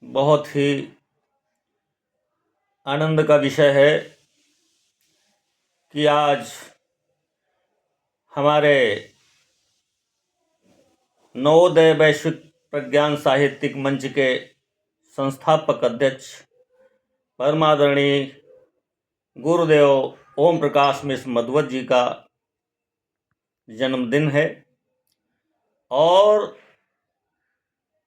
बहुत ही आनंद का विषय है कि आज हमारे नवोदय वैश्विक प्रज्ञान साहित्यिक मंच के संस्थापक अध्यक्ष परमादरणीय गुरुदेव ओम प्रकाश मिश्र मध्वत जी का जन्मदिन है और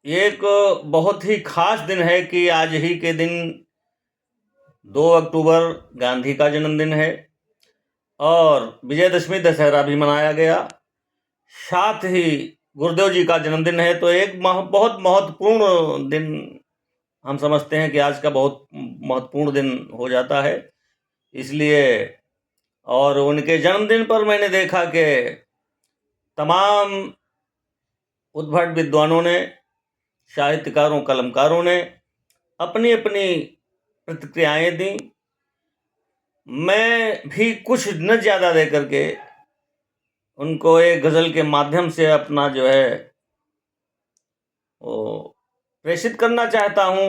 एक बहुत ही खास दिन है कि आज ही के दिन 2 अक्टूबर गांधी का जन्मदिन है और विजयदशमी दशहरा भी मनाया गया। साथ ही गुरुदेव जी का जन्मदिन है तो एक बहुत महत्वपूर्ण दिन हम समझते हैं कि आज का बहुत महत्वपूर्ण दिन हो जाता है। इसलिए और उनके जन्मदिन पर मैंने देखा कि तमाम उद्भट विद्वानों ने, साहित्यकारों, कलमकारों ने अपनी अपनी प्रतिक्रियाएं दी। मैं भी कुछ न ज़्यादा दे करके उनको एक गज़ल के माध्यम से अपना जो है वो प्रेषित करना चाहता हूँ।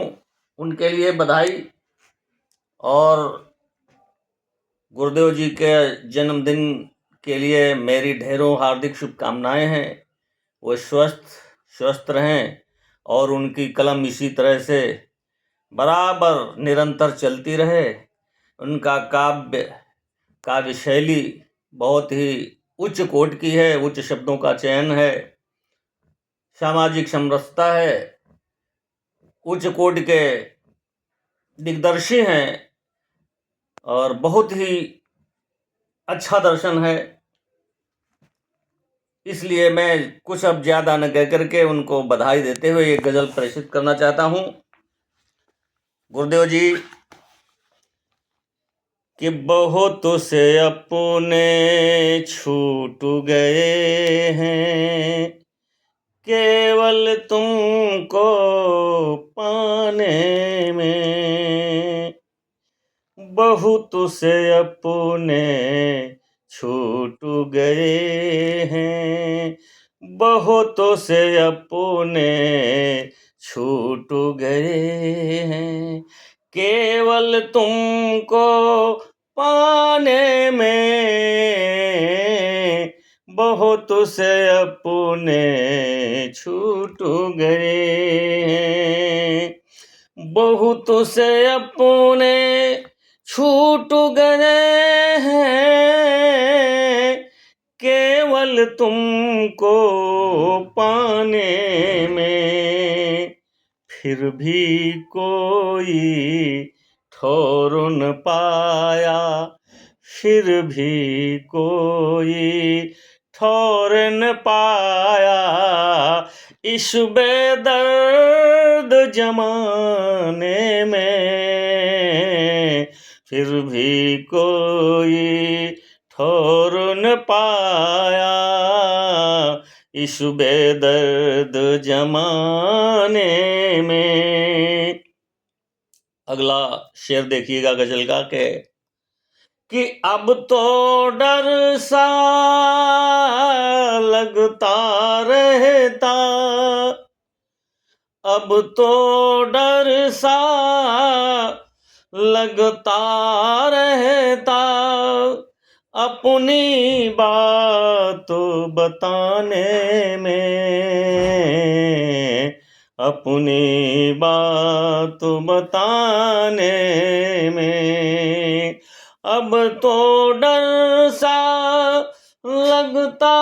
उनके लिए बधाई और गुरुदेव जी के जन्मदिन के लिए मेरी ढेरों हार्दिक शुभकामनाएं हैं। वो स्वस्थ रहें और उनकी कलम इसी तरह से बराबर निरंतर चलती रहे। उनका काव्य शैली बहुत ही उच्च कोटि की है, उच्च शब्दों का चयन है, सामाजिक समरसता है, उच्च कोटि के दिग्दर्शी हैं और बहुत ही अच्छा दर्शन है। इसलिए मैं कुछ अब ज़्यादा न कह करके उनको बधाई देते हुए एक गज़ल प्रेषित करना चाहता हूँ। गुरुदेव जी कि बहुत से अपने छूट गए हैं, केवल तुमको पाने में। बहुत से अपने छूट गए हैं, बहुत से अपने छूट गए हैं, केवल तुमको पाने में। बहुत से अपने छूट गए हैं, बहुत से अपने छूट गए हैं, केवल तुमको पाने में। फिर भी कोई ठौर न पाया, फिर भी कोई ठौर न पाया, इस बेदर्द जमाने में। फिर भी कोई ठौर न पाया, इस बेदर्द जमाने में। अगला शेर देखिएगा गजल का कि अब तो डर सा लगता रहता, अब तो डर सा लगता रहता, अपनी बात बताने में, अपनी बात बताने में। अब तो डर सा लगता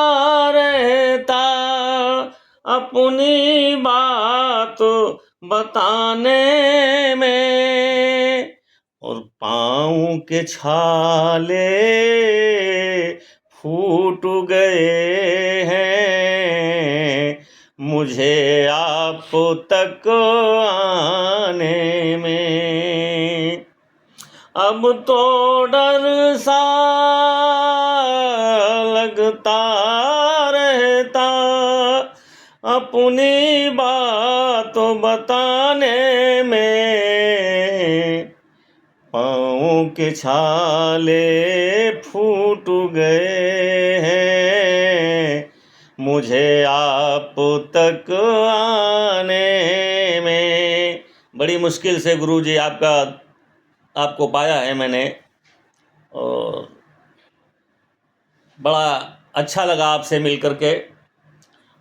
रहता, अपनी बात बताने में। और पाँव के छाले फूट गए हैं, मुझे आप तक आने में। अब तो डर सा लगता रहता, अपनी बात बताने में। पाँव के छाले फूट गए हैं, मुझे आप तक आने में। बड़ी मुश्किल से गुरुजी आपको पाया है मैंने, और बड़ा अच्छा लगा आपसे मिल करके।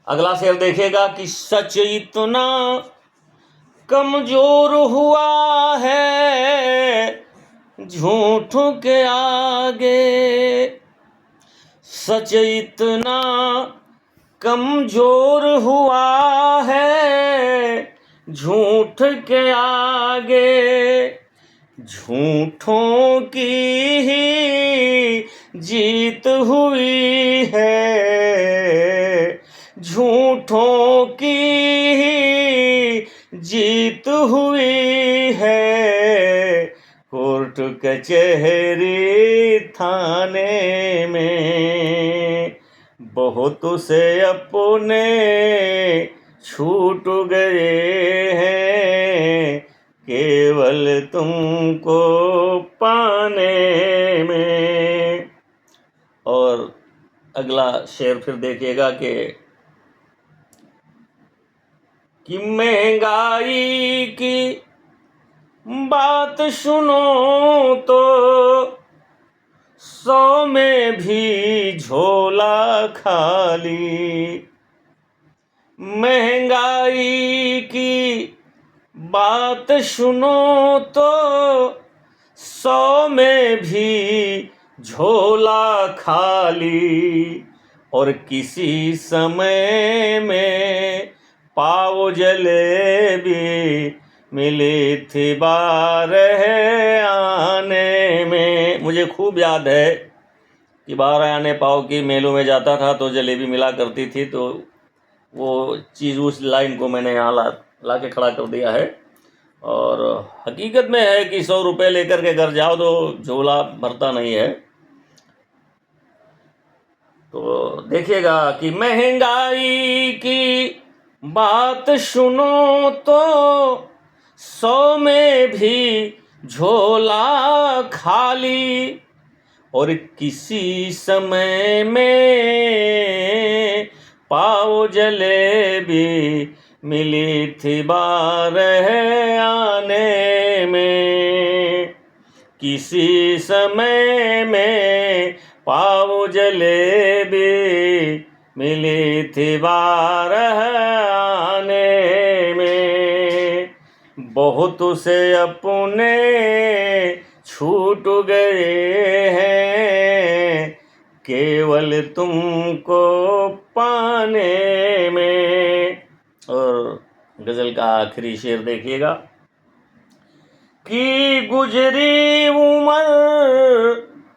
अगला शेर देखिएगा कि सच इतना कमजोर हुआ है झूठों के आगे, सच इतना कमजोर हुआ है झूठ के आगे, झूठों की ही जीत हुई है, झूठों की ही जीत हुई है, कोर्ट कचहरी थाने में बहुत से अपने छूट गए हैं केवल तुमको पाने में। और अगला शेर फिर देखिएगा कि महंगाई की बात सुनो तो 100 में भी झोला खाली, महंगाई की बात सुनो तो 100 में भी झोला खाली, और किसी समय में पाव जलेबी मिली थी 12 आने में। मुझे खूब याद है कि 12 आने पाव की मेलों में जाता था तो जलेबी मिला करती थी, तो वो चीज़ उस लाइन को मैंने यहाँ ला के खड़ा कर दिया है। और हकीकत में है कि 100 रुपये लेकर के घर जाओ तो झोला भरता नहीं है। तो देखिएगा कि महंगाई की बात सुनो तो 100 में भी झोला खाली, और किसी समय में पाव जलेबी मिली थी 12 आने में, किसी समय में पाव जलेबी मिली थी 12 आने में, बहुत से अपने छूट गए हैं केवल तुमको पाने में। और गज़ल का आखिरी शेर देखिएगा कि गुजरी उम्र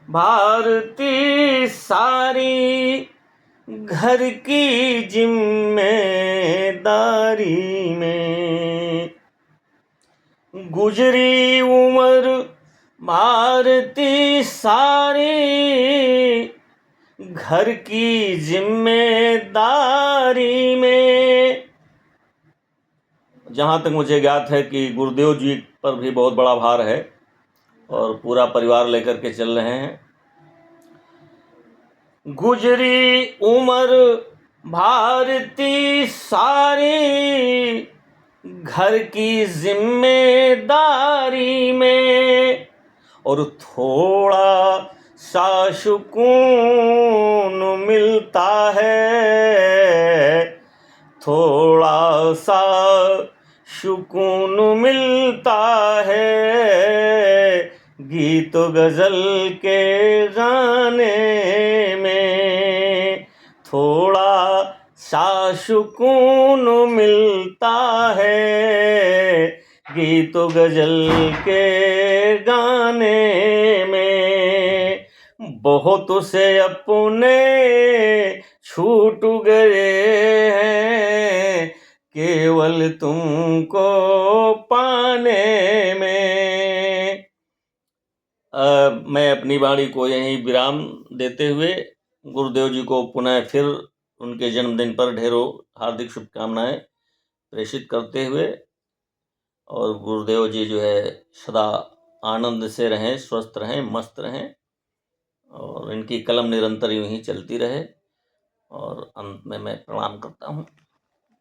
भारती सारी घर की जिम्मेदारी में, गुजरी उम्र भारती सारी घर की जिम्मेदारी में। जहाँ तक मुझे ज्ञात है कि गुरुदेव जी पर भी बहुत बड़ा भार है और पूरा परिवार लेकर के चल रहे हैं। गुजरी उम्र भारती सारी घर की जिम्मेदारी में, और थोड़ा सा सुकून मिलता है, थोड़ा सा सुकून मिलता है गीत गज़ल के गाने में, थोड़ा सा सुकून मिलता है गीत गज़ल के गाने में, बहुत से अपने छूट गए हैं केवल तुमको पाने में। मैं अपनी वाणी को यहीं विराम देते हुए गुरुदेव जी को पुनः फिर उनके जन्मदिन पर ढेरों हार्दिक शुभकामनाएं प्रेषित करते हुए, और गुरुदेव जी जो है सदा आनंद से रहें, स्वस्थ रहें, मस्त रहें, और इनकी कलम निरंतर यूं ही चलती रहे। और अंत में मैं प्रणाम करता हूँ।